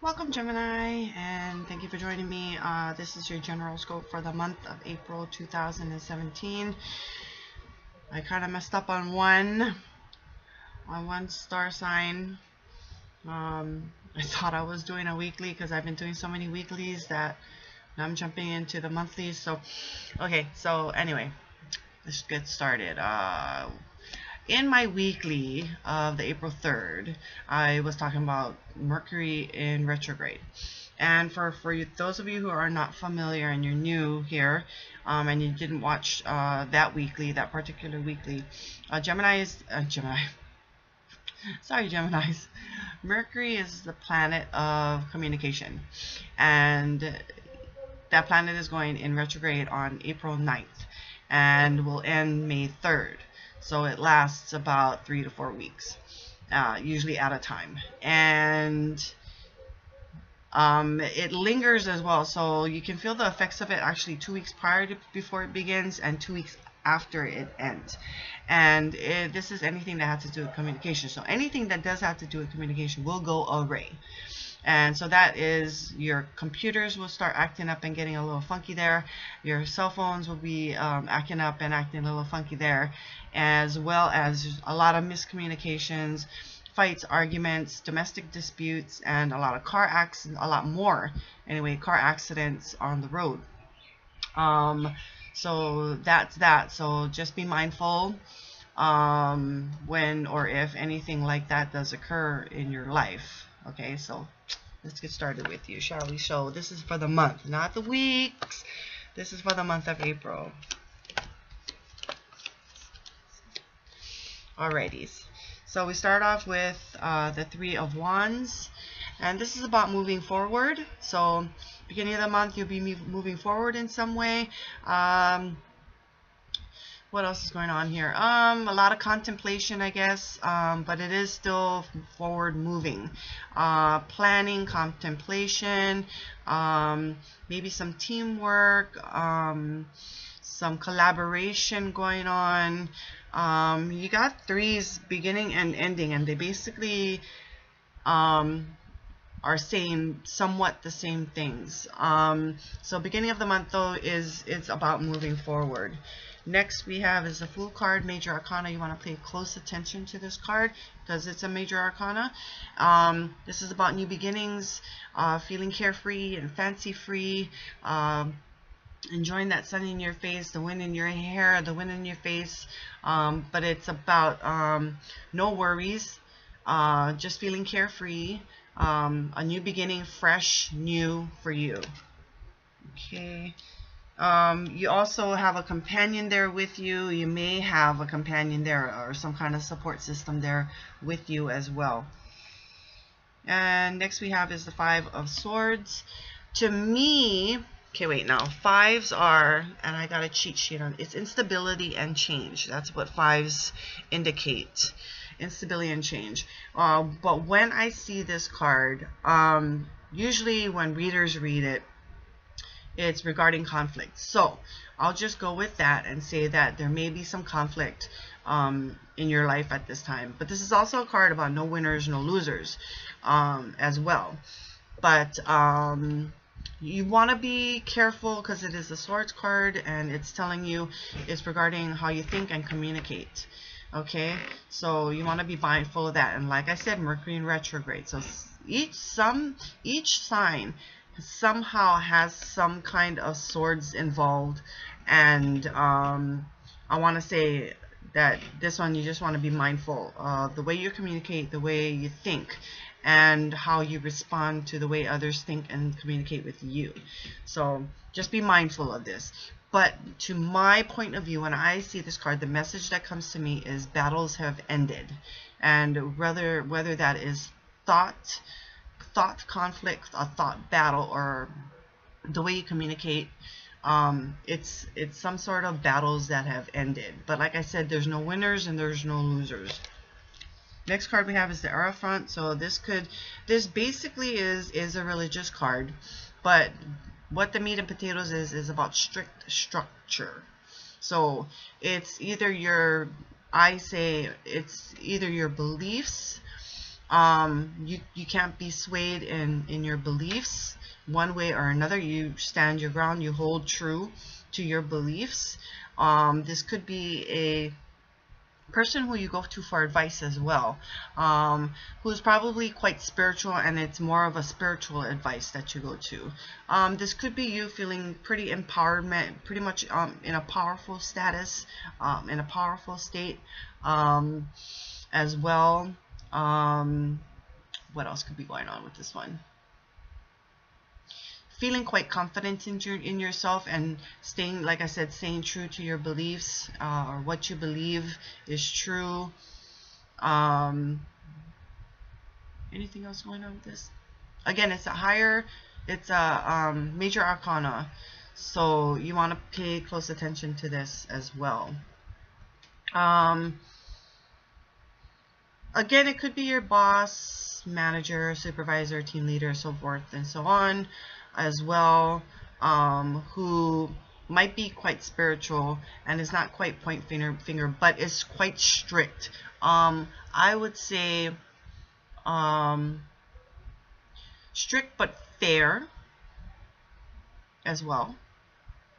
Welcome, Gemini, and thank you for joining me. This is your general scope for the month of April 2017. I kind of messed up on one star sign. I thought I was doing a weekly because I've been doing so many weeklies that now I'm jumping into the monthlies. So, okay, so anyway, let's get started. In my weekly of the April 3rd, I was talking about Mercury in retrograde. And for you, those of you who are not familiar and you're new here, and you didn't watch that particular weekly, Geminis, Mercury is the planet of communication. And that planet is going in retrograde on April 9th and will end May 3rd. So it lasts about 3 to 4 weeks, usually at a time. And it lingers as well. So you can feel the effects of it actually 2 weeks before it begins and 2 weeks after it ends. And this is anything that has to do with communication. So anything that does have to do with communication will go away. And so that is, your computers will start acting up and getting a little funky there. Your cell phones will be acting up and acting a little funky there, as well as a lot of miscommunications, fights, arguments, domestic disputes, and a lot of car accidents, a lot more, anyway, car accidents on the road. So that's that. So just be mindful when or if anything like that does occur in your life. Okay, so let's get started with you, shall we? So this is for the month, not the weeks. This is for the month of April. Alrighty, so we start off with the Three of Wands, and this is about moving forward. So beginning of the month, you'll be moving forward in some way. What else is going on here? A lot of contemplation, I guess, but it is still forward moving. Planning, contemplation, maybe some teamwork, some collaboration going on. You got threes beginning and ending, and they basically are saying somewhat the same things. So beginning of the month, though, it's about moving forward. Next we have is the Fool card, Major Arcana. You want to pay close attention to this card because it's a Major Arcana. This is about new beginnings, feeling carefree and fancy-free, enjoying that sun in your face, the wind in your hair, the wind in your face. But it's about no worries, just feeling carefree, a new beginning, fresh, new for you. Okay. You also have a companion there with you. You may have a companion there or some kind of support system there with you as well. And next we have is the Five of Swords. To me, okay, wait, now fives are, and I got a cheat sheet on it's instability and change. That's what fives indicate. Instability and change. But when I see this card, usually when readers read it, it's regarding conflict. So I'll just go with that and say that there may be some conflict in your life at this time. But this is also a card about no winners, no losers as well. But you want to be careful because it is a Swords card, and it's telling you it's regarding how you think and communicate. Okay, so you want to be mindful of that. And like I said, Mercury in retrograde. So each sign somehow has some kind of swords involved, and I want to say that this one, you just want to be mindful of the way you communicate, the way you think, and how you respond to the way others think and communicate with you. So just be mindful of this. But to my point of view, when I see this card, the message that comes to me is battles have ended. And whether that is thought conflict, a thought battle, or the way you communicate, it's some sort of battles that have ended. But like I said, there's no winners and there's no losers. Next card we have is the Hierophant. So this basically is a religious card, but what the meat and potatoes is about strict structure. So it's either your beliefs You can't be swayed in your beliefs one way or another. You stand your ground, you hold true to your beliefs. This could be a person who you go to for advice as well, who's probably quite spiritual, and it's more of a spiritual advice that you go to. This could be you feeling pretty empowerment, pretty much in a powerful status, in a powerful state as well. What else could be going on with this one? Feeling quite confident in yourself, and staying, like I said, staying true to your beliefs, or what you believe is true. Anything else going on with this? Again, it's a major arcana, so you want to pay close attention to this as well. Again, it could be your boss, manager, supervisor, team leader, so forth and so on as well, who might be quite spiritual and is not quite point finger, but is quite strict. I would say strict but fair as well.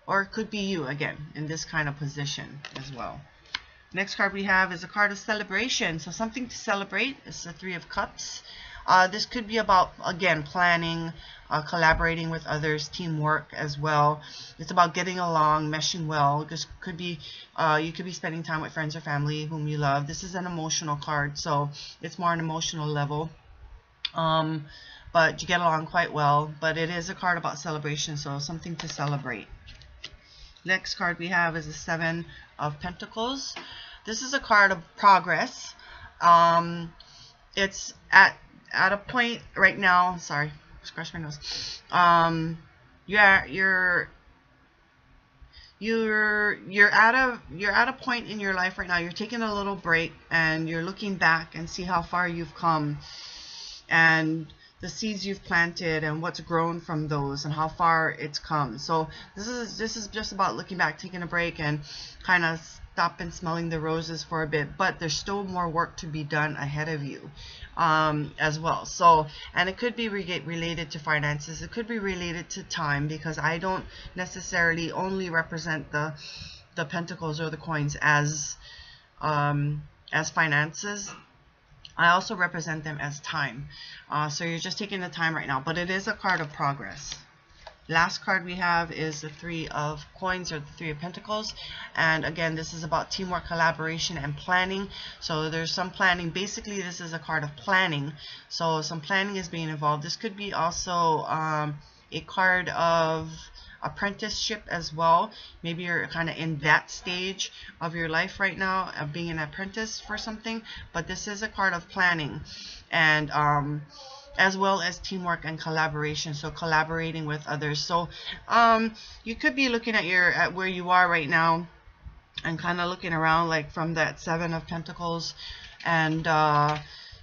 Or it could be you, again, in this kind of position as well. Next card we have is a card of celebration. So something to celebrate. It's the Three of Cups. This could be about, again, planning, collaborating with others, teamwork as well. It's about getting along, meshing well. This could be, you could be spending time with friends or family whom you love. This is an emotional card, so it's more an emotional level. But you get along quite well. But it is a card about celebration, so something to celebrate. Next card we have is the Seven of Pentacles. This is a card of progress. It's at a point right now. Sorry, scratch my nose. You're at a point in your life right now. You're taking a little break and you're looking back and see how far you've come, and the seeds you've planted and what's grown from those and how far it's come. So this is just about looking back, taking a break, and kind of stop and smelling the roses for a bit. But there's still more work to be done ahead of you as well. So, and it could be related to finances. It could be related to time, because I don't necessarily only represent the pentacles or the coins as finances. I also represent them as time. So you're just taking the time right now, but it is a card of progress. Last card we have is the Three of Coins, or the Three of Pentacles. And again, this is about teamwork, collaboration, and planning. So there's some planning. Basically, this is a card of planning. So some planning is being involved. This could be also a card of apprenticeship as well. Maybe you're kind of in that stage of your life right now of being an apprentice for something, but this is a card of planning, and as well as teamwork and collaboration, so collaborating with others. So you could be looking at where you are right now and kind of looking around, like from that Seven of Pentacles, and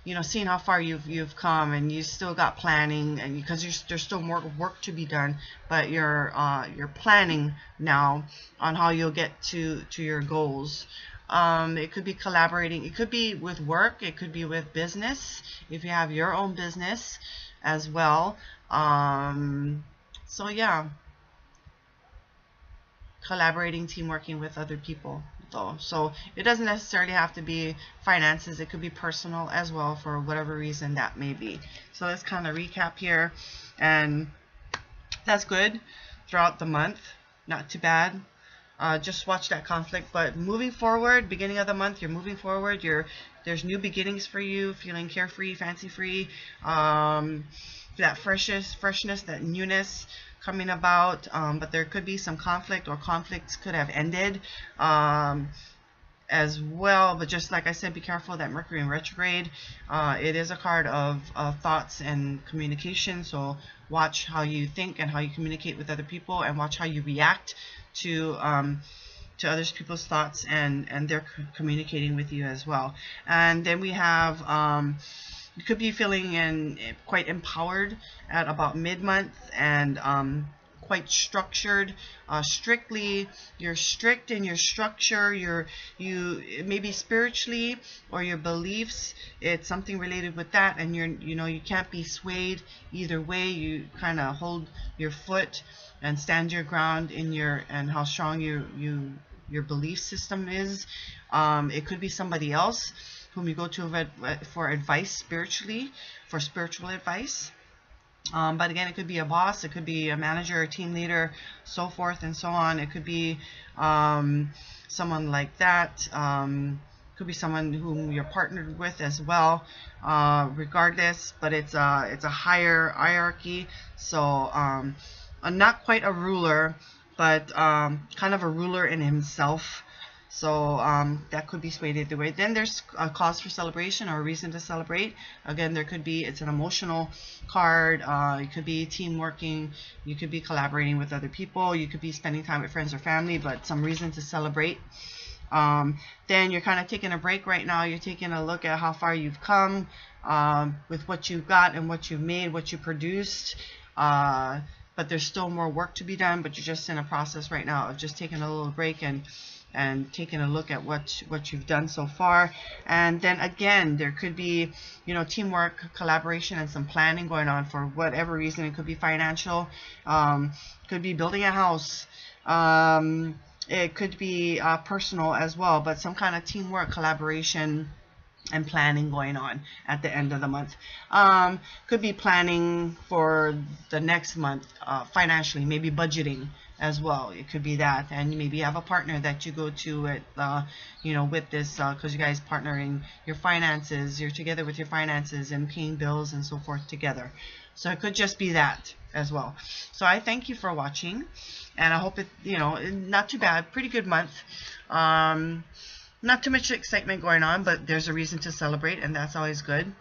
you know, seeing how far you've come, and you still got planning, and because there's still more work to be done, but you're planning now on how you'll get to your goals. It could be collaborating. It could be with work. It could be with business, if you have your own business as well. So yeah, collaborating, team working with other people. So it doesn't necessarily have to be finances. It could be personal as well, for whatever reason that may be. So let's kind of recap here, and that's good throughout the month. Not too bad. Just watch that conflict, but moving forward, beginning of the month, you're moving forward. There's new beginnings for you, feeling carefree, fancy free, that freshness, that newness coming about. But there could be some conflict, or conflicts could have ended as well. But just like I said, be careful that Mercury in retrograde. It is a card of thoughts and communication, so watch how you think and how you communicate with other people, and watch how you react to other people's thoughts and they're communicating with you as well. And then we have you could be feeling quite empowered at about mid-month, and quite structured, strictly. You're strict in your structure. You maybe spiritually or your beliefs. It's something related with that, and you can't be swayed either way. You kind of hold your foot and stand your ground in and how strong your belief system is. It could be somebody else whom you go to for advice spiritually, for spiritual advice. But again, it could be a boss, it could be a manager, a team leader, so forth and so on. It could be someone like that. Could be someone whom you're partnered with as well. Regardless, but it's a higher hierarchy. So not quite a ruler, but kind of a ruler in himself. So that could be swayed either way. Then there's a cause for celebration or a reason to celebrate. Again, there could be, it's an emotional card. It could be team working. You could be collaborating with other people. You could be spending time with friends or family, but some reason to celebrate. Then you're kind of taking a break right now. You're taking a look at how far you've come with what you've got and what you've made, what you produced. But there's still more work to be done, but you're just in a process right now of just taking a little break and taking a look at what you've done so far. And then again, there could be, teamwork, collaboration, and some planning going on for whatever reason. It could be financial, could be building a house, it could be personal as well, but some kind of teamwork, collaboration, and planning going on at the end of the month. Could be planning for the next month financially, maybe budgeting as well. It could be that, and maybe you have a partner that you go to at with this because you guys partnering your finances. You're together with your finances and paying bills and so forth together. So it could just be that as well. So I thank you for watching, and I hope it not too bad, pretty good month. Not too much excitement going on, but there's a reason to celebrate, and that's always good.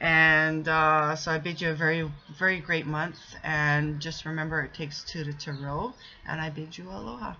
And so I bid you a very, very great month. And just remember, it takes two to row. And I bid you aloha.